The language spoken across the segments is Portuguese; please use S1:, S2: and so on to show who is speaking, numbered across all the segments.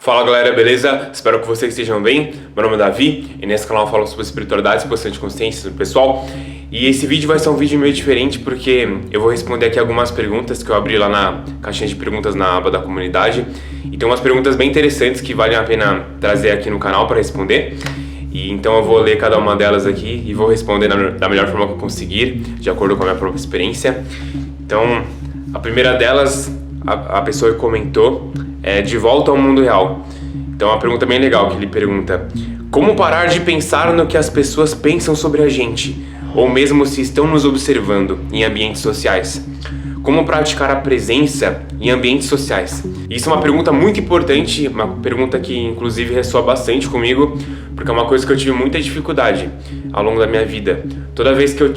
S1: Fala galera, beleza? Espero que vocês estejam bem. Meu nome é Davi e nesse canal eu falo sobre espiritualidade, expansão de consciência do pessoal. E esse vídeo vai ser um vídeo meio diferente porque eu vou responder aqui algumas perguntas que eu abri lá na caixinha de perguntas na aba da comunidade. E tem umas perguntas bem interessantes que valem a pena trazer aqui no canal para responder. E então eu vou ler cada uma delas aqui e vou responder da melhor forma que eu conseguir, de acordo com a minha própria experiência. Então, a primeira delas, a pessoa que comentou, é de volta ao mundo real. Então, uma pergunta bem legal que ele pergunta: como parar de pensar no que as pessoas pensam sobre a gente, ou mesmo se estão nos observando em ambientes sociais? Como praticar a presença em ambientes sociais? Isso é uma pergunta muito importante, uma pergunta que inclusive ressoa bastante comigo, porque é uma coisa que eu tive muita dificuldade ao longo da minha vida. Toda vez que eu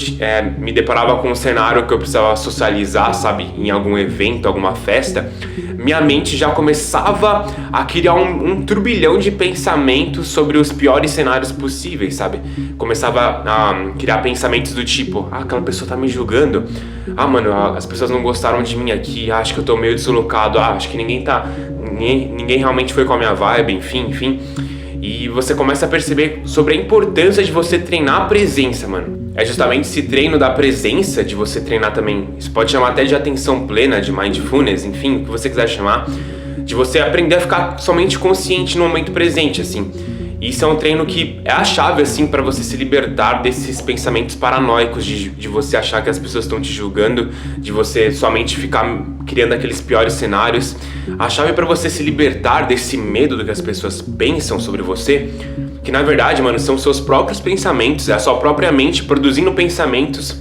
S1: me deparava com um cenário que eu precisava socializar, sabe, em algum evento, alguma festa, minha mente já começava a criar um turbilhão de pensamentos sobre os piores cenários possíveis, sabe? Começava a criar pensamentos do tipo: aquela pessoa tá me julgando, mano, as pessoas não gostaram de mim aqui, acho que eu tô meio deslocado, acho que ninguém realmente foi com a minha vibe, enfim. E você começa a perceber sobre a importância de você treinar a presença, mano. É justamente esse treino da presença, de você treinar também, isso pode chamar até de atenção plena, de mindfulness, enfim, o que você quiser chamar, de você aprender a ficar somente consciente no momento presente, assim. Isso é um treino que é a chave, assim, para você se libertar desses pensamentos paranoicos de você achar que as pessoas estão te julgando, de você somente ficar criando aqueles piores cenários. A chave para você se libertar desse medo do que as pessoas pensam sobre você, que na verdade, mano, são seus próprios pensamentos, é a sua própria mente produzindo pensamentos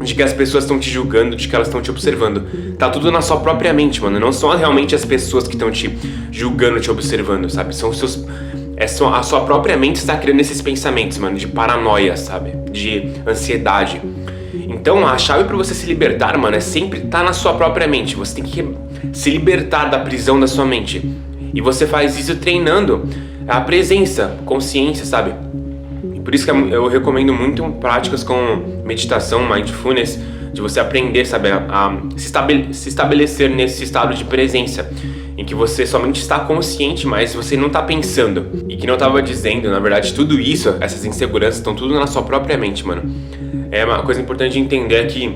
S1: de que as pessoas estão te julgando, de que elas estão te observando. Tá tudo na sua própria mente, mano. Não são realmente as pessoas que estão te julgando, te observando, sabe? São os seus... a sua própria mente está criando esses pensamentos, mano, de paranoia, sabe? De ansiedade. Então, a chave para você se libertar, mano, é sempre estar na sua própria mente. Você tem que se libertar da prisão da sua mente. E você faz isso treinando a presença, consciência, sabe? E por isso que eu recomendo muito práticas com meditação, mindfulness, de você aprender, sabe, a se estabelecer nesse estado de presença, em que você somente está consciente, mas você não está pensando. E que não estava dizendo, na verdade, tudo isso, essas inseguranças estão tudo na sua própria mente, mano. É uma coisa importante de entender é que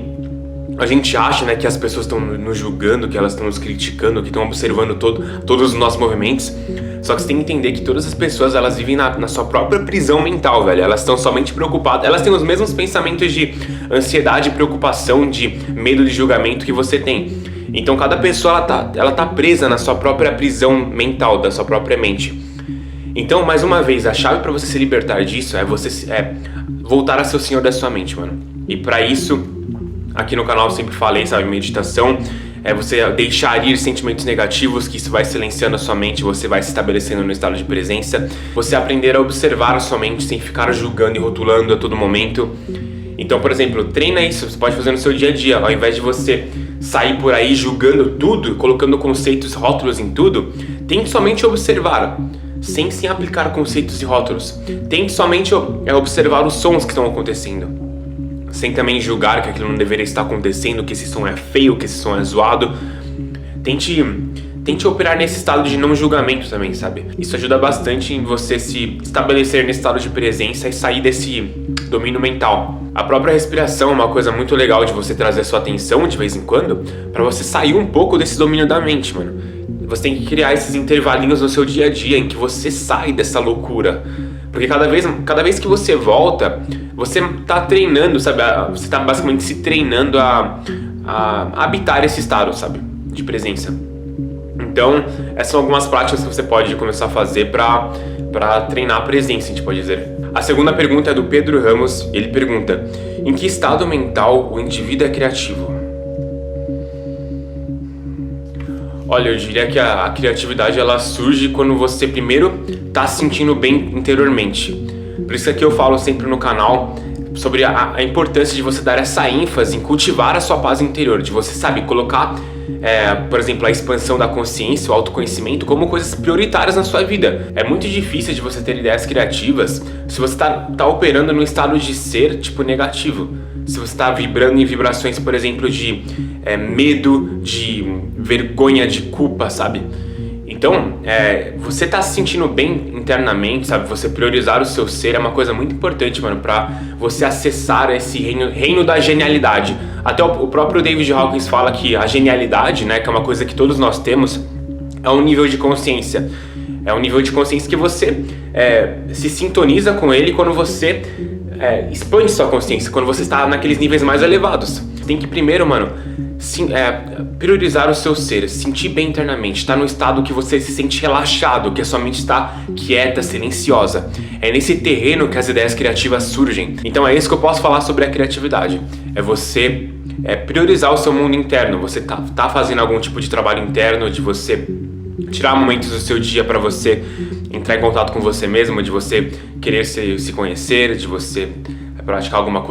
S1: a gente acha, né, que as pessoas estão nos julgando, que elas estão nos criticando, que estão observando todos os nossos movimentos. Só que você tem que entender que todas as pessoas, elas vivem na sua própria prisão mental, velho. Elas estão somente preocupadas, elas têm os mesmos pensamentos de ansiedade, preocupação, de medo de julgamento que você tem. Então cada pessoa, ela tá presa na sua própria prisão mental, da sua própria mente. Então, mais uma vez, a chave para você se libertar disso é você voltar a ser o senhor da sua mente, mano. E para isso, aqui no canal eu sempre falei, sabe, meditação é você deixar ir sentimentos negativos, que isso vai silenciando a sua mente, você vai se estabelecendo no estado de presença. Você aprender a observar a sua mente sem ficar julgando e rotulando a todo momento. Então, por exemplo, treina isso, você pode fazer no seu dia a dia, ao invés de você sair por aí julgando tudo, colocando conceitos, rótulos em tudo, tente somente observar, sem aplicar conceitos e rótulos. Tente somente observar os sons que estão acontecendo, sem também julgar que aquilo não deveria estar acontecendo, que esse som é feio, que esse som é zoado. Tente operar nesse estado de não julgamento também, sabe? Isso ajuda bastante em você se estabelecer nesse estado de presença e sair desse domínio mental. A própria respiração é uma coisa muito legal de você trazer sua atenção de vez em quando, para você sair um pouco desse domínio da mente, mano. Você tem que criar esses intervalinhos no seu dia a dia em que você sai dessa loucura. Porque cada vez que você volta, você tá treinando, sabe? Você tá basicamente se treinando a habitar esse estado, sabe? De presença. Então, essas são algumas práticas que você pode começar a fazer para treinar a presença, a gente pode dizer. A segunda pergunta é do Pedro Ramos. Ele pergunta: em que estado mental o indivíduo é criativo? Olha, eu diria que a criatividade ela surge quando você primeiro tá se sentindo bem interiormente. Por isso que eu falo sempre no canal sobre a importância de você dar essa ênfase em cultivar a sua paz interior, de você, sabe, colocar, por exemplo, a expansão da consciência, o autoconhecimento como coisas prioritárias na sua vida. É muito difícil de você ter ideias criativas se você tá operando num estado de ser, tipo, negativo. Se você está vibrando em vibrações, por exemplo, de medo, de vergonha, de culpa, sabe? Então, você tá se sentindo bem internamente, sabe? Você priorizar o seu ser é uma coisa muito importante, mano, pra você acessar esse reino da genialidade. Até o próprio David Hawkins fala que a genialidade, né, que é uma coisa que todos nós temos, é um nível de consciência. É um nível de consciência que você se sintoniza com ele quando você expande sua consciência, quando você está naqueles níveis mais elevados. Você tem que primeiro, mano, priorizar o seu ser, sentir bem internamente, estar no estado que você se sente relaxado, que a sua mente está quieta, silenciosa. É nesse terreno que as ideias criativas surgem. Então é isso que eu posso falar sobre a criatividade. É você priorizar o seu mundo interno. Você tá fazendo algum tipo de trabalho interno, de você tirar momentos do seu dia para você entrar em contato com você mesmo, de você querer se conhecer, de você praticar alguma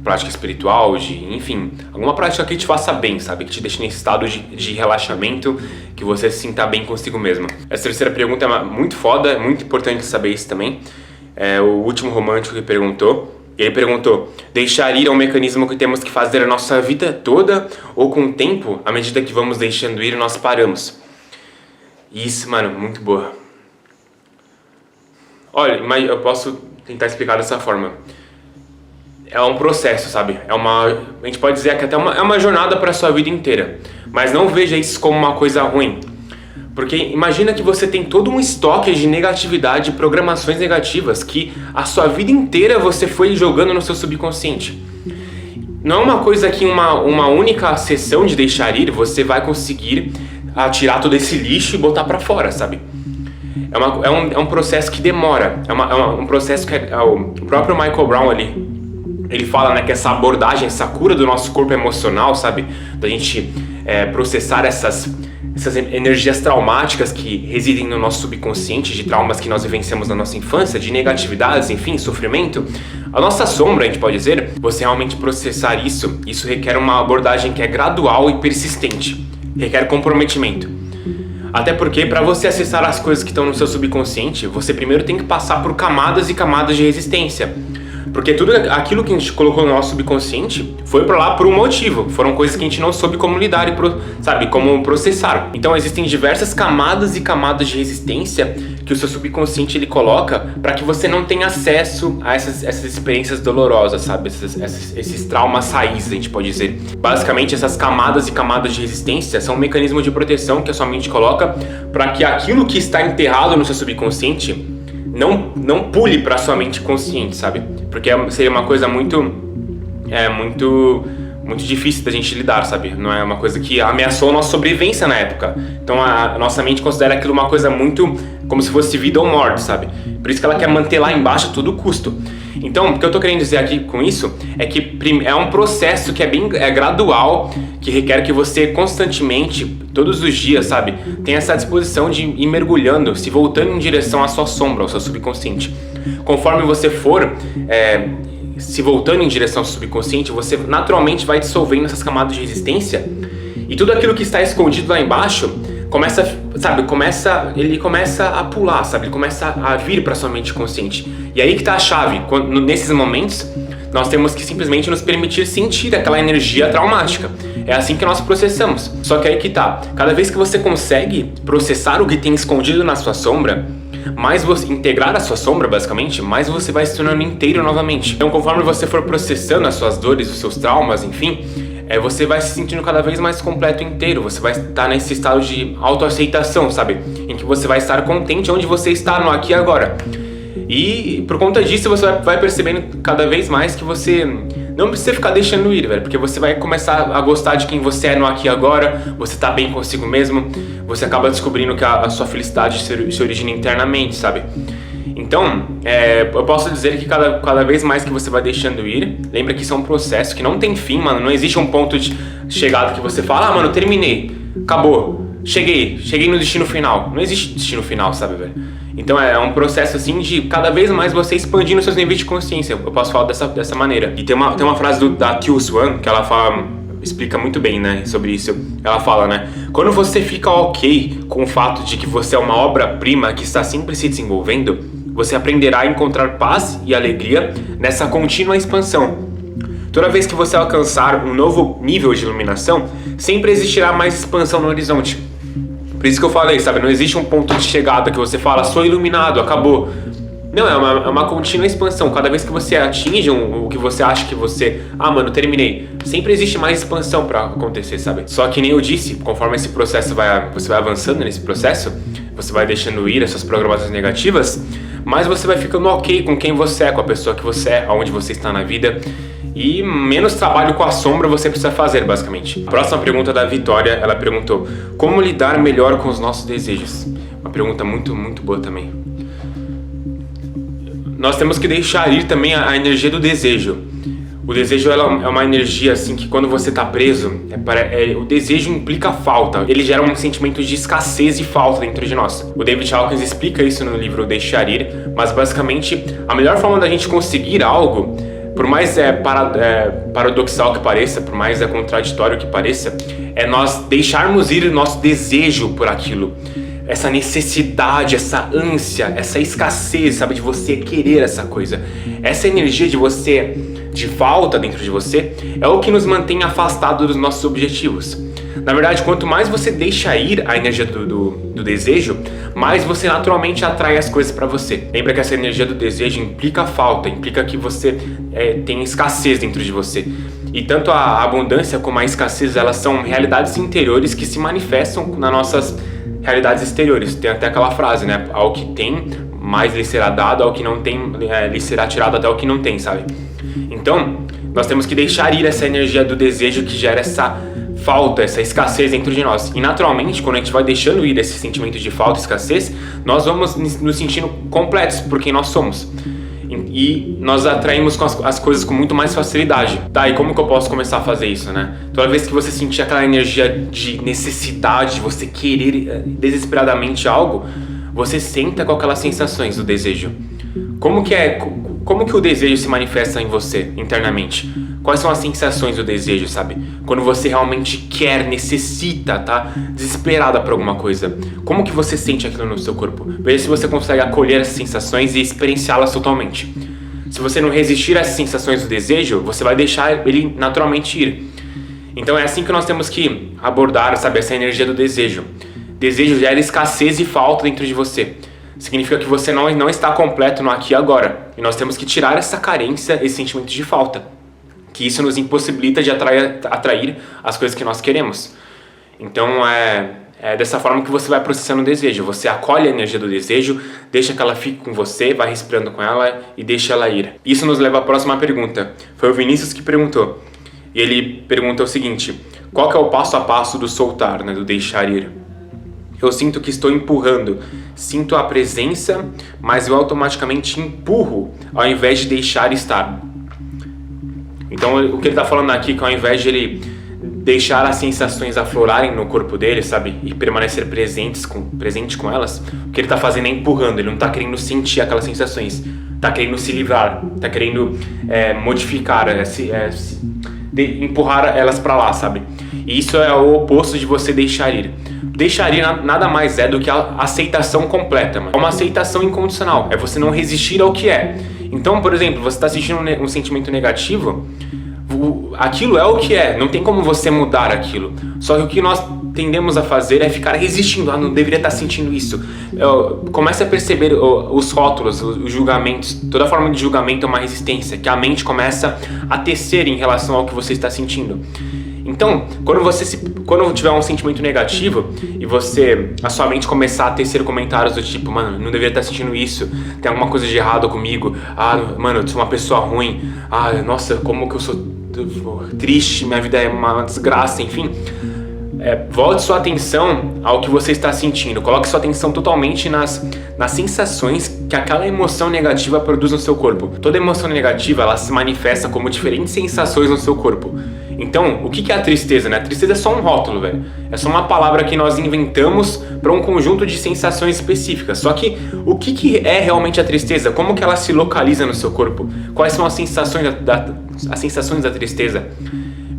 S1: prática espiritual, enfim, alguma prática que te faça bem, sabe? Que te deixe nesse estado de relaxamento, que você se sinta bem consigo mesmo. Essa terceira pergunta é muito foda, é muito importante saber isso também. O último romântico que perguntou, ele perguntou: deixar ir é um mecanismo que temos que fazer a nossa vida toda, ou com o tempo, à medida que vamos deixando ir, nós paramos? Isso, mano, muito boa. Olha, mas eu posso tentar explicar dessa forma. É um processo, sabe? A gente pode dizer que até é uma jornada para sua vida inteira. Mas não veja isso como uma coisa ruim. Porque imagina que você tem todo um estoque de negatividade, programações negativas que a sua vida inteira você foi jogando no seu subconsciente. Não é uma coisa que uma única sessão de deixar ir você vai conseguir tirar todo esse lixo e botar pra fora, sabe? É um processo que demora. É um processo que o próprio Michael Brown ali, ele fala, né, que essa abordagem, essa cura do nosso corpo emocional, sabe? Da gente processar essas energias traumáticas que residem no nosso subconsciente, de traumas que nós vivenciamos na nossa infância, de negatividades, enfim, sofrimento. A nossa sombra, a gente pode dizer, você realmente processar isso requer uma abordagem que é gradual e persistente. Requer comprometimento. Até porque, para você acessar as coisas que estão no seu subconsciente, você primeiro tem que passar por camadas e camadas de resistência. Porque tudo aquilo que a gente colocou no nosso subconsciente foi pra lá por um motivo. Foram coisas que a gente não soube como lidar e como processar. Então existem diversas camadas e camadas de resistência que o seu subconsciente ele coloca para que você não tenha acesso a essas experiências dolorosas, sabe? Esses traumas raízes, a gente pode dizer. Basicamente, essas camadas e camadas de resistência são um mecanismo de proteção que a sua mente coloca para que aquilo que está enterrado no seu subconsciente não pule para sua mente consciente, sabe? Porque seria uma coisa muito difícil da gente lidar, sabe? Não é uma coisa que ameaçou a nossa sobrevivência na época. Então a nossa mente considera aquilo uma coisa muito como se fosse vida ou morte, sabe? Por isso que ela quer manter lá embaixo a todo custo. Então, o que eu tô querendo dizer aqui com isso é que é um processo que é gradual, que requer que você constantemente, todos os dias, sabe, tenha essa disposição de ir mergulhando, se voltando em direção à sua sombra, ao seu subconsciente. Conforme você for se voltando em direção ao subconsciente, você naturalmente vai dissolvendo essas camadas de resistência e tudo aquilo que está escondido lá embaixo ele começa a pular, sabe? Ele começa a vir para sua mente consciente. E aí que tá a chave. Nesses momentos, nós temos que simplesmente nos permitir sentir aquela energia traumática. É assim que nós processamos. Só que aí que tá. Cada vez que você consegue processar o que tem escondido na sua sombra, mais você integrar a sua sombra, basicamente, mais você vai se tornando inteiro novamente. Então, conforme você for processando as suas dores, os seus traumas, enfim, você vai se sentindo cada vez mais completo inteiro. Você vai estar nesse estado de autoaceitação, sabe? Em que você vai estar contente onde você está no aqui e agora. E por conta disso você vai percebendo cada vez mais que você não precisa ficar deixando ir, velho. Porque você vai começar a gostar de quem você é no aqui e agora. Você tá bem consigo mesmo. Você acaba descobrindo que a sua felicidade se origina internamente, sabe? Então, eu posso dizer que cada vez mais que você vai deixando ir, lembra que isso é um processo que não tem fim, mano. Não existe um ponto de chegada que você fala, mano, terminei, acabou, cheguei no destino final. Não existe destino final, sabe, velho? Então é um processo assim de cada vez mais você expandindo seus níveis de consciência. Eu posso falar dessa maneira. E tem uma frase da Teal Swan que ela explica muito bem, né, sobre isso. Ela fala, né, quando você fica ok com o fato de que você é uma obra-prima que está sempre se desenvolvendo, você aprenderá a encontrar paz e alegria nessa contínua expansão. Toda vez que você alcançar um novo nível de iluminação, sempre existirá mais expansão no horizonte. Por isso que eu falei, sabe? Não existe um ponto de chegada que você fala, sou iluminado, acabou. Não, é uma contínua expansão. Cada vez que você atinge o que você acha que você... Ah, mano, terminei. Sempre existe mais expansão pra acontecer, sabe? Só que nem eu disse, conforme esse processo você vai avançando nesse processo, você vai deixando ir essas programações negativas, mas você vai ficando ok com quem você é, com a pessoa que você é, aonde você está na vida. E menos trabalho com a sombra você precisa fazer, basicamente. A próxima pergunta da Vitória, ela perguntou: como lidar melhor com os nossos desejos? Uma pergunta muito, muito boa também. Nós temos que deixar ir também a energia do desejo. O desejo é uma energia assim que quando você está preso, o desejo implica falta. Ele gera um sentimento de escassez e falta dentro de nós. O David Hawkins explica isso no livro Deixar Ir, mas basicamente a melhor forma da gente conseguir algo, por mais paradoxal que pareça, por mais contraditório que pareça, é nós deixarmos ir o nosso desejo por aquilo. Essa necessidade, essa ânsia, essa escassez, sabe, de você querer essa coisa. Essa energia de falta dentro de você, é o que nos mantém afastados dos nossos objetivos. Na verdade, quanto mais você deixa ir a energia do desejo, mais você naturalmente atrai as coisas para você. Lembra que essa energia do desejo implica falta, implica que você tem escassez dentro de você. E tanto a abundância como a escassez, elas são realidades interiores que se manifestam nas nossas realidades exteriores. Tem até aquela frase, né? Ao que tem, mais lhe será dado, ao que não tem, lhe será tirado até o que não tem, sabe? Então, nós temos que deixar ir essa energia do desejo que gera essa falta, essa escassez dentro de nós. E naturalmente, quando a gente vai deixando ir esse sentimento de falta e escassez, nós vamos nos sentindo completos por quem nós somos. E nós atraímos as coisas com muito mais facilidade. Tá, e como que eu posso começar a fazer isso, né? Toda vez que você sentir aquela energia de necessidade, de você querer desesperadamente algo, você senta com aquelas sensações do desejo. Como que o desejo se manifesta em você, internamente? Quais são as sensações do desejo, sabe? Quando você realmente quer, necessita, tá desesperada por alguma coisa. Como que você sente aquilo no seu corpo? Veja se você consegue acolher essas sensações e experienciá-las totalmente. Se você não resistir a essas sensações do desejo, você vai deixar ele naturalmente ir. Então é assim que nós temos que abordar, sabe, essa energia do desejo. Desejo gera escassez e falta dentro de você. Significa que você não está completo no aqui e agora. E nós temos que tirar essa carência, esse sentimento de falta. Que isso nos impossibilita de atrair as coisas que nós queremos. Então é dessa forma que você vai processando o desejo. Você acolhe a energia do desejo, deixa que ela fique com você, vai respirando com ela e deixa ela ir. Isso nos leva à próxima pergunta. Foi o Vinícius que perguntou. E ele pergunta o seguinte: qual que é o passo a passo do soltar, né, do deixar ir? Eu sinto que estou empurrando, sinto a presença, mas eu automaticamente empurro ao invés de deixar estar. Então o que ele está falando aqui é que ao invés de ele deixar as sensações aflorarem no corpo dele, sabe, e permanecer presente com elas, o que ele está fazendo é empurrando. Ele não está querendo sentir aquelas sensações, está querendo se livrar, está querendo modificar, empurrar elas para lá, sabe? E isso é o oposto de você deixar ir. Deixar ir nada mais é do que a aceitação completa, mano. É uma aceitação incondicional, é você não resistir ao que é. Então, por exemplo, você está sentindo um sentimento negativo, aquilo é o que é, não tem como você mudar aquilo. Só que o que nós tendemos a fazer é ficar resistindo. Não deveria estar sentindo isso. Comece a perceber os rótulos, os julgamentos. Toda forma de julgamento é uma resistência que a mente começa a tecer em relação ao que você está sentindo. Então, quando tiver um sentimento negativo e a sua mente começar a tecer comentários do tipo: mano, não deveria estar sentindo isso, tem alguma coisa de errado comigo, mano, eu sou uma pessoa ruim, nossa, como que eu sou triste, minha vida é uma desgraça, enfim. Volte sua atenção ao que você está sentindo. Coloque sua atenção totalmente nas sensações que aquela emoção negativa produz no seu corpo. Toda emoção negativa, ela se manifesta como diferentes sensações no seu corpo. Então, o que é a tristeza, né? A tristeza é só um rótulo, velho. É só uma palavra que nós inventamos para um conjunto de sensações específicas. Só que o que é realmente a tristeza? Como que ela se localiza no seu corpo? Quais são as sensações da tristeza?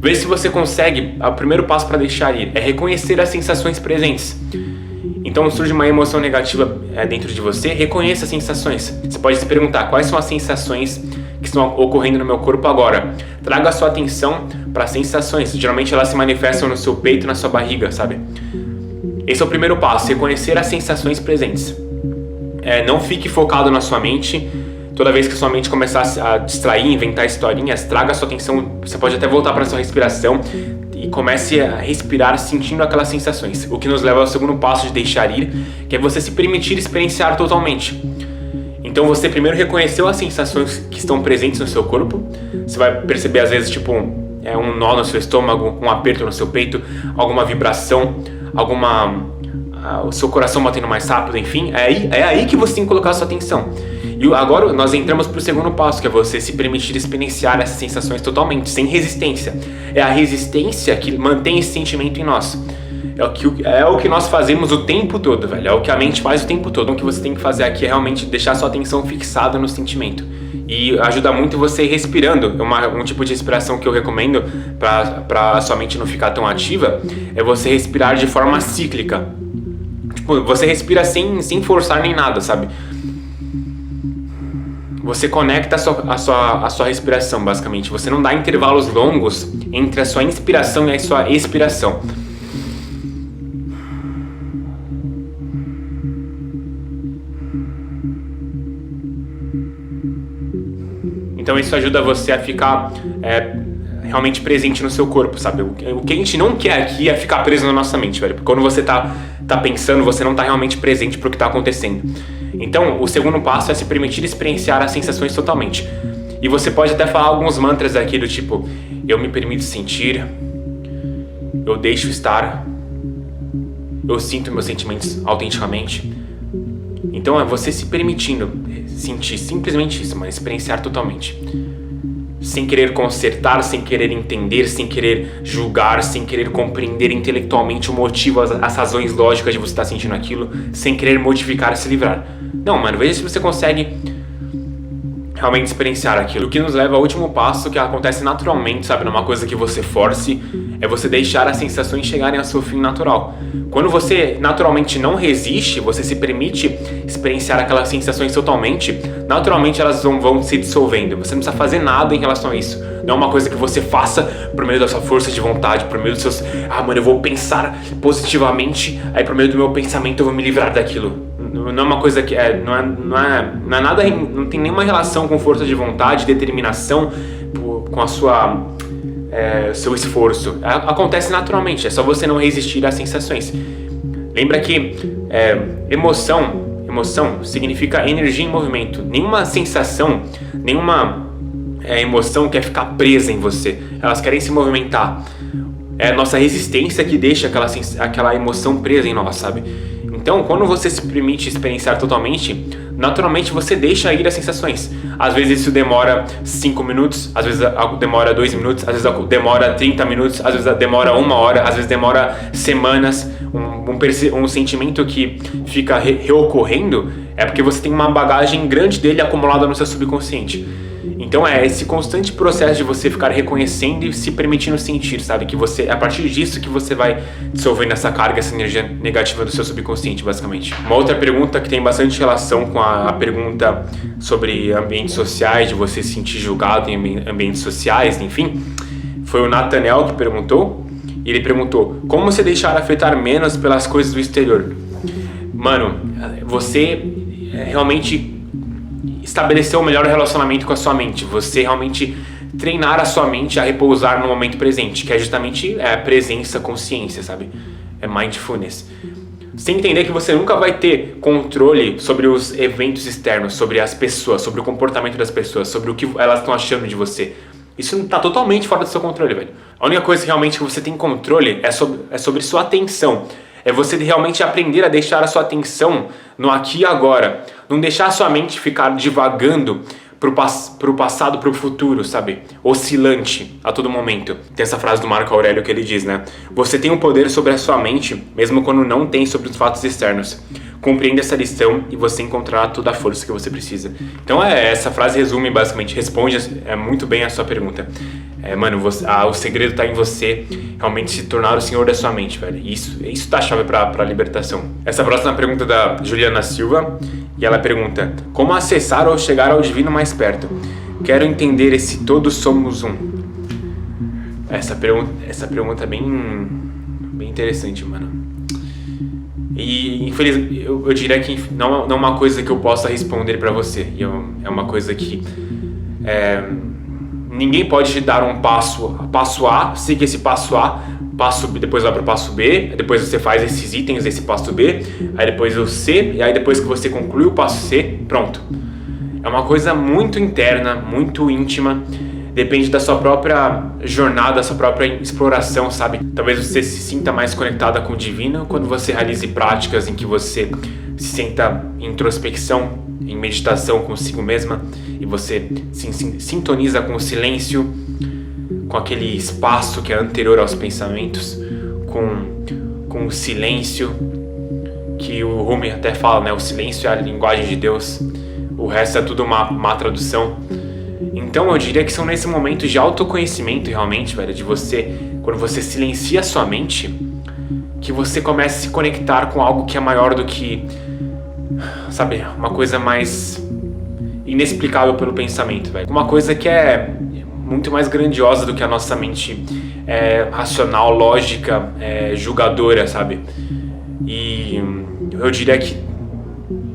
S1: Veja se você consegue. O primeiro passo para deixar ir é reconhecer as sensações presentes. Então surge uma emoção negativa dentro de você, reconheça as sensações. Você pode se perguntar: quais são as sensações que estão ocorrendo no meu corpo agora? Traga a sua atenção para as sensações. Geralmente elas se manifestam no seu peito e na sua barriga, sabe? Esse é o primeiro passo, reconhecer as sensações presentes. Não fique focado na sua mente. Toda vez que sua mente começar a distrair, inventar historinhas, traga a sua atenção. Você pode até voltar para a sua respiração e comece a respirar sentindo aquelas sensações. O que nos leva ao segundo passo de deixar ir, que é você se permitir experienciar totalmente. Então você primeiro reconheceu as sensações que estão presentes no seu corpo. Você vai perceber às vezes tipo um nó no seu estômago, um aperto no seu peito, alguma vibração, o seu coração batendo mais rápido, enfim. É aí que você tem que colocar a sua atenção. E agora nós entramos para o segundo passo, que é você se permitir experienciar essas sensações totalmente, sem resistência. É a resistência que mantém esse sentimento em nós. É o que nós fazemos o tempo todo, velho. É o que a mente faz o tempo todo. O que você tem que fazer aqui é realmente deixar sua atenção fixada no sentimento. E ajuda muito você ir respirando. Um tipo de respiração que eu recomendo para a sua mente não ficar tão ativa é você respirar de forma cíclica. Tipo, você respira sem forçar nem nada, sabe? Você conecta a sua respiração, basicamente. Você não dá intervalos longos entre a sua inspiração e a sua expiração. Então isso ajuda você a ficar realmente presente no seu corpo, sabe? O que a gente não quer aqui é ficar preso na nossa mente, velho. Porque quando você tá pensando, você não tá realmente presente pro que tá acontecendo. Então, o segundo passo é se permitir experienciar as sensações totalmente. E você pode até falar alguns mantras aqui do tipo: eu me permito sentir, eu deixo estar, eu sinto meus sentimentos autenticamente. Então é você se permitindo sentir simplesmente isso, mas experienciar totalmente. Sem querer consertar, sem querer entender, sem querer julgar, sem querer compreender intelectualmente o motivo, as razões lógicas de você estar sentindo aquilo, sem querer modificar, se livrar. Não, mano, veja se você consegue realmente experienciar aquilo. O que nos leva ao último passo, que acontece naturalmente, sabe? Não é uma coisa que você force, é você deixar as sensações chegarem ao seu fim natural. Quando você naturalmente não resiste, você se permite experienciar aquelas sensações totalmente, naturalmente elas vão se dissolvendo. Você não precisa fazer nada em relação a isso. Não é uma coisa que você faça por meio da sua força de vontade, por meio dos seus... eu vou pensar positivamente, aí por meio do meu pensamento eu vou me livrar daquilo. Não é uma coisa que não é nada, não tem nenhuma relação com força de vontade, determinação, com a seu esforço. Acontece naturalmente, é só você não resistir às sensações. Lembra que emoção significa energia em movimento. Nenhuma sensação, nenhuma emoção quer ficar presa em você. Elas querem se movimentar. É a nossa resistência que deixa aquela emoção presa em nós, sabe? Então, quando você se permite experienciar totalmente, naturalmente você deixa ir as sensações. Às vezes isso demora 5 minutos, às vezes demora 2 minutos, às vezes demora 30 minutos, às vezes demora 1 hora, às vezes demora semanas. Um sentimento que fica reocorrendo é porque você tem uma bagagem grande dele acumulada no seu subconsciente. Então é esse constante processo de você ficar reconhecendo e se permitindo sentir, sabe? Que a partir disso que você vai dissolvendo essa carga, essa energia negativa do seu subconsciente, basicamente. Uma outra pergunta que tem bastante relação com a pergunta sobre ambientes sociais, de você se sentir julgado em ambientes sociais, enfim, foi o Nathaniel que perguntou. E ele perguntou: como se deixar afetar menos pelas coisas do exterior? Mano, você realmente estabelecer o melhor relacionamento com a sua mente, você realmente treinar a sua mente a repousar no momento presente, que é justamente a presença, consciência, sabe? É mindfulness. Sem entender que você nunca vai ter controle sobre os eventos externos, sobre as pessoas, sobre o comportamento das pessoas, sobre o que elas estão achando de você. Isso não está totalmente fora do seu controle, velho. A única coisa que realmente você tem controle é sobre sua atenção. É você realmente aprender a deixar a sua atenção no aqui e agora. Não deixar a sua mente ficar divagando pro passado, pro futuro, sabe? Oscilante a todo momento. Tem essa frase do Marco Aurélio que ele diz, né? Você tem o poder sobre a sua mente, mesmo quando não tem sobre os fatos externos. Compreenda essa lição e você encontrará toda a força que você precisa. Então essa frase resume, basicamente, responde muito bem a sua pergunta. Mano, o segredo tá em você realmente se tornar o senhor da sua mente, velho. Isso tá a chave pra libertação. Essa próxima pergunta é da Juliana Silva, e ela pergunta: como acessar ou chegar ao divino mais perto? Quero entender esse todos somos um. Essa pergunta é bem interessante, mano. E infelizmente eu diria que não é uma coisa que eu possa responder pra você. É uma coisa que ninguém pode te dar um passo A, siga esse passo A, passo B, depois vai pro passo B, depois você faz esses itens desse passo B, aí depois o C, e aí depois que você conclui o passo C, pronto. É uma coisa muito interna, muito íntima, depende da sua própria jornada, da sua própria exploração, sabe? Talvez você se sinta mais conectada com o divino quando você realize práticas em que você se senta em introspecção, em meditação consigo mesma, e você se sintoniza com o silêncio, com aquele espaço que é anterior aos pensamentos, com o silêncio, que o Rumi até fala, né? O silêncio é a linguagem de Deus, o resto é tudo uma má tradução. Então eu diria que são nesses momentos de autoconhecimento realmente, velho, de você, quando você silencia a sua mente, que você começa a se conectar com algo que é maior do que, sabe, uma coisa mais inexplicável pelo pensamento, velho. Uma coisa que é muito mais grandiosa do que a nossa mente racional, lógica, julgadora, sabe? E eu diria que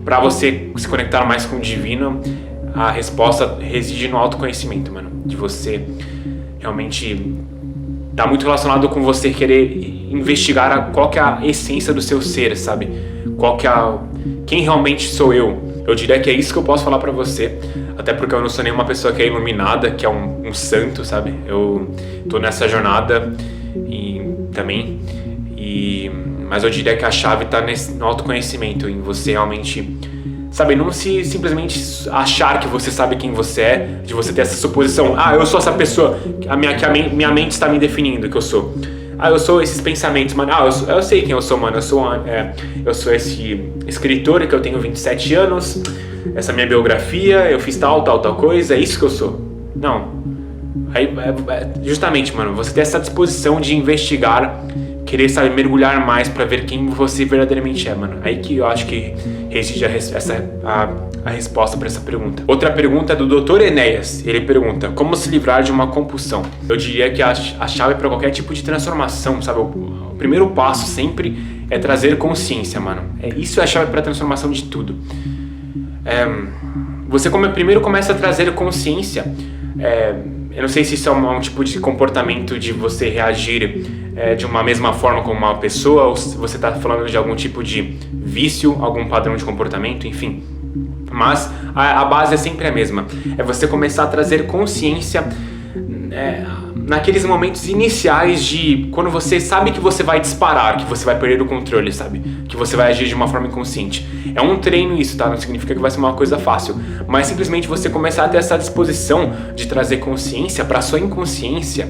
S1: para você se conectar mais com o divino, a resposta reside no autoconhecimento, mano. De você realmente tá muito relacionado com você querer investigar qual que é a essência do seu ser, sabe? Qual que é quem realmente sou eu. Eu diria que é isso que eu posso falar pra você, até porque eu não sou nenhuma pessoa que é iluminada, que é um santo, sabe? Eu tô nessa jornada também, mas eu diria que a chave tá no autoconhecimento, em você realmente, sabe, não se simplesmente achar que você sabe quem você é, de você ter essa suposição, eu sou essa pessoa, que a minha mente está me definindo que eu sou. Eu sou esses pensamentos, mano. Eu sei quem eu sou, mano. Eu sou esse escritor que eu tenho 27 anos, essa minha biografia, eu fiz tal coisa, é isso que eu sou. Não. Justamente, mano, você tem essa disposição de investigar, querer, sabe, mergulhar mais pra ver quem você verdadeiramente é, mano. Aí que eu acho que reside a resposta pra essa pergunta. Outra pergunta é do Dr. Enéas. Ele pergunta: como se livrar de uma compulsão? Eu diria que a chave pra qualquer tipo de transformação, sabe? O primeiro passo sempre é trazer consciência, mano. Isso é a chave pra transformação de tudo. Você primeiro começa a trazer consciência. Eu não sei se isso é um tipo de comportamento de você reagir de uma mesma forma como uma pessoa, ou se você está falando de algum tipo de vício, algum padrão de comportamento, enfim. Mas a base é sempre a mesma. É você começar a trazer consciência naqueles momentos iniciais de quando você sabe que você vai disparar, que você vai perder o controle, sabe? Que você vai agir de uma forma inconsciente. É um treino isso, tá? Não significa que vai ser uma coisa fácil. Mas simplesmente você começar a ter essa disposição de trazer consciência para sua inconsciência.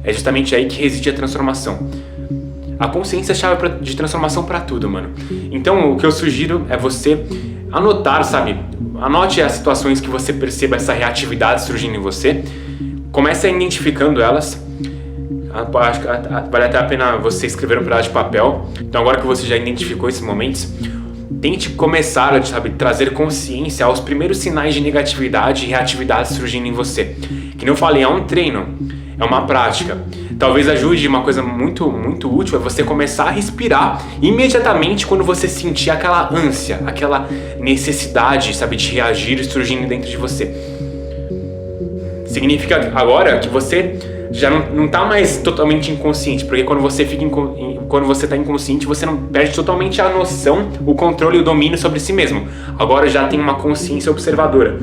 S1: É justamente aí que reside a transformação. A consciência é a chave de transformação para tudo, mano. Então o que eu sugiro é você anotar, sabe? Anote as situações que você perceba essa reatividade surgindo em você. Comece a identificando elas. Vale até a pena você escrever um pedaço de papel. Então agora que você já identificou esses momentos, tente começar, sabe, trazer consciência aos primeiros sinais de negatividade e reatividade surgindo em você. Que nem eu falei, é um treino, é uma prática. Talvez ajude, uma coisa muito, muito útil é você começar a respirar imediatamente quando você sentir aquela ânsia, aquela necessidade, sabe, de reagir surgindo dentro de você. Significa agora que você já não está mais totalmente inconsciente, porque quando você está inconsciente, você não perde totalmente a noção, o controle e o domínio sobre si mesmo. Agora já tem uma consciência observadora.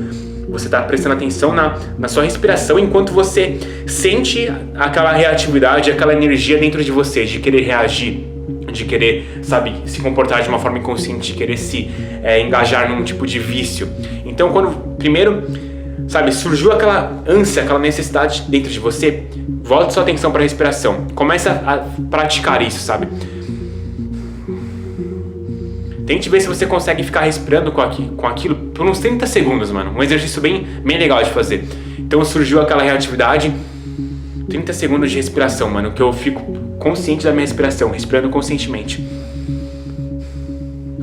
S1: Você está prestando atenção na sua respiração enquanto você sente aquela reatividade, aquela energia dentro de você, de querer reagir, de querer, sabe, se comportar de uma forma inconsciente, de querer se engajar num tipo de vício. Então, quando primeiro, sabe, surgiu aquela ânsia, aquela necessidade dentro de você, volte sua atenção para a respiração. Comece a praticar isso, sabe? Tente ver se você consegue ficar respirando com aquilo por uns 30 segundos, mano. Um exercício bem legal de fazer. Então surgiu aquela reatividade, 30 segundos de respiração, mano, que eu fico consciente da minha respiração, respirando conscientemente.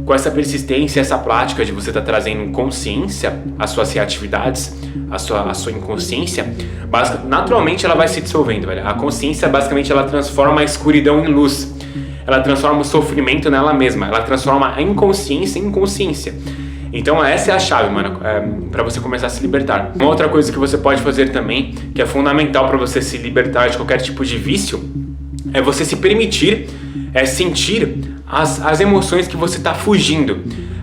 S1: Com essa persistência, essa prática de você estar trazendo consciência às suas reatividades, à sua inconsciência, naturalmente ela vai se dissolvendo, velho. A consciência, basicamente, ela transforma a escuridão em luz. ela transforma o sofrimento nela mesma, ela transforma a inconsciência em consciência. Então essa é a chave, mano, para você começar a se libertar. Uma outra coisa que você pode fazer também, que é fundamental para você se libertar de qualquer tipo de vício, é você se permitir sentir as emoções que você tá fugindo.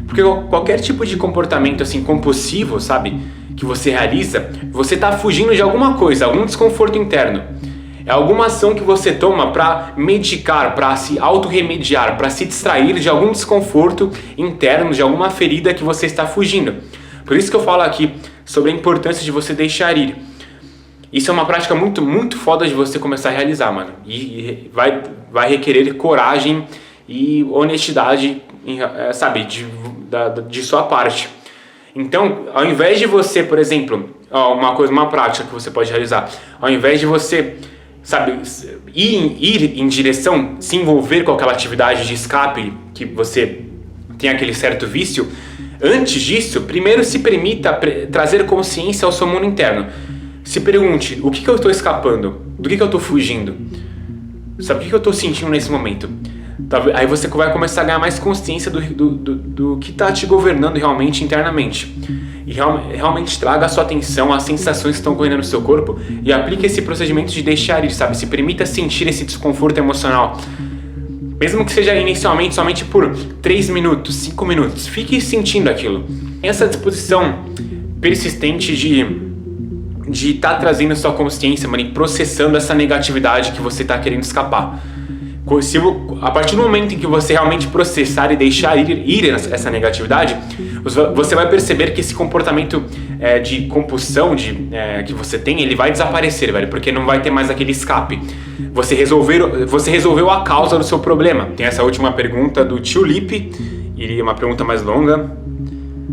S1: Porque qualquer tipo de comportamento assim compulsivo, sabe, que você realiza, você tá fugindo de alguma coisa, algum desconforto interno. É alguma ação que você toma para medicar, para se autorremediar, para se distrair de algum desconforto interno, de alguma ferida que você está fugindo. Por isso que eu falo aqui sobre a importância de você deixar ir. Isso é uma prática muito, muito foda de você começar a realizar, mano. E vai requerer coragem e honestidade, sabe, de sua parte. Então, ao invés de você, por exemplo, uma prática que você pode realizar, ao invés de você, sabe, ir em direção, se envolver com aquela atividade de escape que você tem aquele certo vício, antes disso, primeiro se permita trazer consciência ao seu mundo interno. Se pergunte, o que eu estou escapando? Do que eu estou fugindo? Sabe, o que eu estou sentindo nesse momento? Aí você vai começar a ganhar mais consciência do que está te governando realmente internamente. E realmente traga a sua atenção às sensações que estão ocorrendo no seu corpo e aplique esse procedimento de deixar ir, sabe? Se permita sentir esse desconforto emocional. Mesmo que seja inicialmente somente por 3 minutos, 5 minutos, fique sentindo aquilo. Essa disposição persistente de estar trazendo a sua consciência, mano, e processando essa negatividade que você está querendo escapar. A partir do momento em que você realmente processar e deixar ir essa negatividade, você vai perceber que esse comportamento de compulsão que você tem, ele vai desaparecer, velho, porque não vai ter mais aquele escape. Você resolveu a causa do seu problema. Tem essa última pergunta do Tio Lipe, e é uma pergunta mais longa.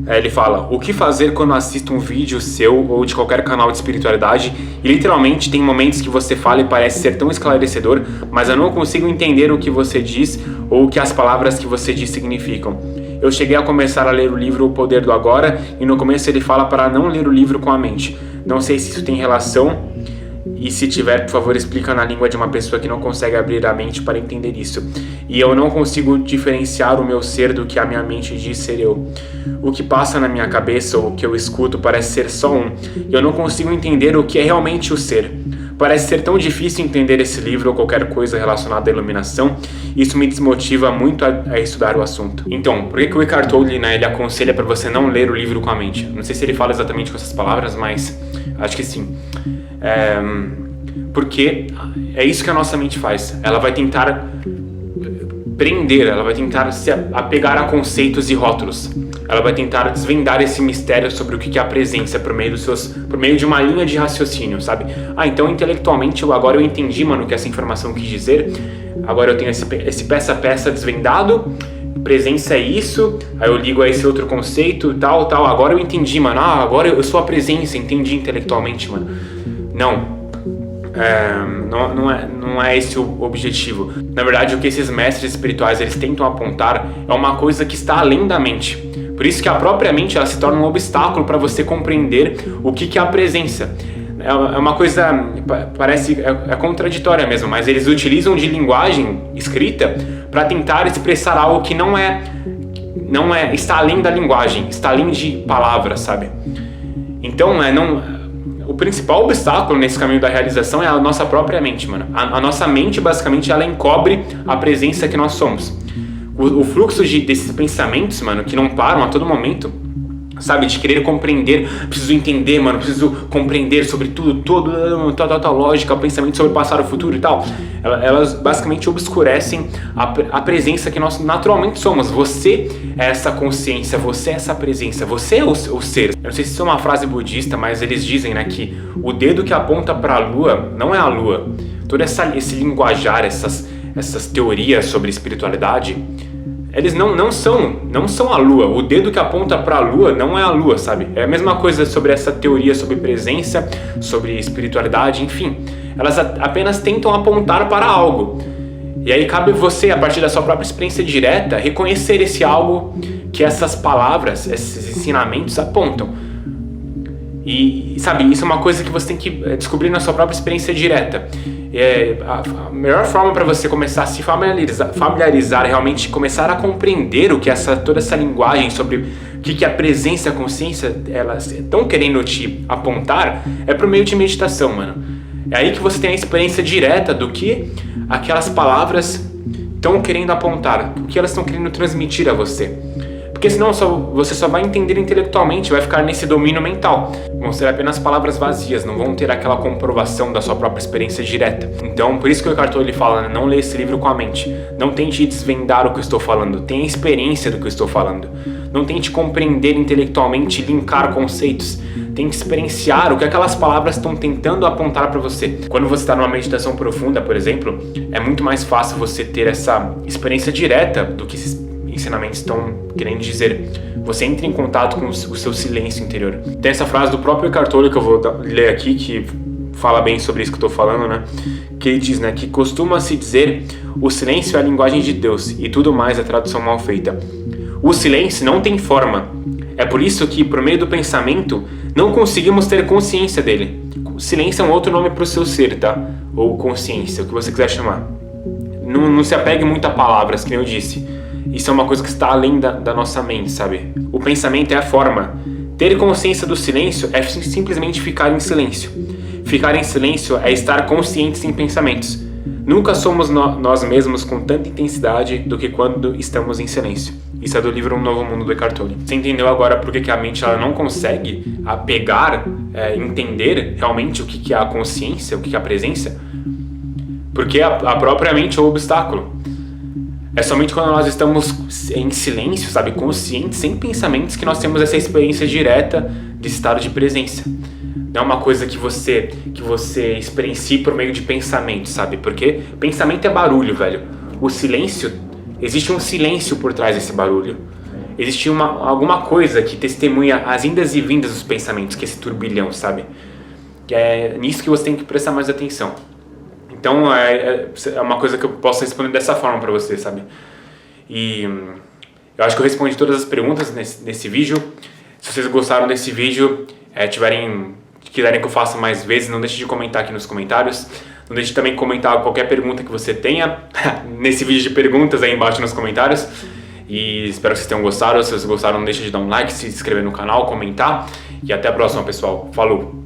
S1: Ele fala, o que fazer quando assisto um vídeo seu ou de qualquer canal de espiritualidade e literalmente tem momentos que você fala e parece ser tão esclarecedor, mas eu não consigo entender o que você diz ou o que as palavras que você diz significam. Eu cheguei a começar a ler o livro O Poder do Agora e no começo ele fala para não ler o livro com a mente. Não sei se isso tem relação e se tiver, por favor, explica na língua de uma pessoa que não consegue abrir a mente para entender isso. E eu não consigo diferenciar o meu ser do que a minha mente diz ser eu. O que passa na minha cabeça ou o que eu escuto parece ser só um. E eu não consigo entender o que é realmente o ser. Parece ser tão difícil entender esse livro ou qualquer coisa relacionada à iluminação. Isso me desmotiva muito a estudar o assunto. Então, por que o Eckhart Tolle, né, ele aconselha para você não ler o livro com a mente? Não sei se ele fala exatamente com essas palavras, mas acho que sim. Porque é isso que a nossa mente faz. Por vai tentar prender, ela vai tentar se apegar a conceitos e rótulos. Ela vai tentar desvendar esse mistério sobre o que é a presença por meio de uma linha de raciocínio, sabe? Então intelectualmente agora eu entendi, mano, o que essa informação quis dizer. Agora eu tenho esse peça a peça desvendado. Presença é isso, aí eu ligo a esse outro conceito, tal. Agora eu entendi, mano. Agora eu sou a presença, entendi intelectualmente, mano. Não é esse o objetivo. Na verdade, o que esses mestres espirituais eles tentam apontar é uma coisa que está além da mente. Por isso que a própria mente ela se torna um obstáculo para você compreender o que é a presença. É uma coisa, parece contraditória mesmo, mas eles utilizam de linguagem escrita para tentar expressar algo que não é, está além da linguagem, está além de palavras, sabe? Então, o principal obstáculo nesse caminho da realização é a nossa própria mente, mano. A nossa mente, basicamente, ela encobre a presença que nós somos. O fluxo desses pensamentos, mano, que não param a todo momento, sabe? De querer compreender, preciso entender, mano, preciso compreender sobre tudo, tal lógica, o pensamento sobre o passado, o futuro e tal. Elas basicamente obscurecem a presença que nós naturalmente somos. Você é essa consciência, você é essa presença, você é o ser. Eu não sei se isso é uma frase budista, mas eles dizem, né, que o dedo que aponta para a lua não é a lua. Todo esse linguajar, essas teorias sobre espiritualidade, eles não são a lua. O dedo que aponta para a lua não é a lua, sabe? É a mesma coisa sobre essa teoria sobre presença, sobre espiritualidade, enfim. Elas apenas tentam apontar para algo. E aí cabe você, a partir da sua própria experiência direta, reconhecer esse algo que essas palavras, esses ensinamentos apontam. E, sabe, isso é uma coisa que você tem que descobrir na sua própria experiência direta. A melhor forma para você começar a se familiarizar, realmente começar a compreender o que toda essa linguagem sobre o que a presença e a consciência elas estão querendo te apontar, é por meio de meditação, mano. É aí que você tem a experiência direta do que aquelas palavras estão querendo apontar, o que elas estão querendo transmitir a você. Porque senão você só vai entender intelectualmente, vai ficar nesse domínio mental. Vão ser apenas palavras vazias, não vão ter aquela comprovação da sua própria experiência direta. Então, por isso que o Eckhart Tolle fala, né? Não lê esse livro com a mente. Não tente desvendar o que eu estou falando, tenha experiência do que eu estou falando. Não tente compreender intelectualmente, linkar conceitos. Tente experienciar o que aquelas palavras estão tentando apontar para você. Quando você está numa meditação profunda, por exemplo, é muito mais fácil você ter essa experiência direta do que esses ensinamentos estão querendo dizer. Você entra em contato com o seu silêncio interior. Tem essa frase do próprio Eckhart Tolle que eu vou ler aqui, que fala bem sobre isso que eu estou falando, né? Que ele diz, né, que costuma-se dizer: o silêncio é a linguagem de Deus e tudo mais é tradução mal feita. O silêncio não tem forma. É por isso que, por meio do pensamento, não conseguimos ter consciência dele. O silêncio é um outro nome para o seu ser, tá? Ou consciência, o que você quiser chamar. Não se apegue muito a palavras, que eu disse. Isso é uma coisa que está além da nossa mente, sabe? O pensamento é a forma. Ter consciência do silêncio é simplesmente ficar em silêncio. Ficar em silêncio é estar consciente sem pensamentos. Nunca somos nós mesmos com tanta intensidade do que quando estamos em silêncio. Isso é do livro Um Novo Mundo, do Eckhart Tolle. Você entendeu agora por que a mente ela não consegue entender realmente o que é a consciência, o que é a presença? Porque a própria mente é o obstáculo. É somente quando nós estamos em silêncio, sabe, conscientes, sem pensamentos, que nós temos essa experiência direta de estado de presença. Não é uma coisa que você experiencie por meio de pensamento, sabe? Porque pensamento é barulho, velho. O silêncio, existe um silêncio por trás desse barulho. Existe alguma coisa que testemunha as indas e vindas dos pensamentos, que é esse turbilhão, sabe? É nisso que você tem que prestar mais atenção. Então, é uma coisa que eu posso responder dessa forma pra você, sabe? E eu acho que eu respondi todas as perguntas nesse vídeo. Se vocês gostaram desse vídeo, quiserem que eu faça mais vezes, não deixe de comentar aqui nos comentários. Não deixe também de comentar qualquer pergunta que você tenha nesse vídeo de perguntas aí embaixo nos comentários. E espero que vocês tenham gostado. Se vocês gostaram, não deixe de dar um like, se inscrever no canal, comentar. E até a próxima, pessoal. Falou!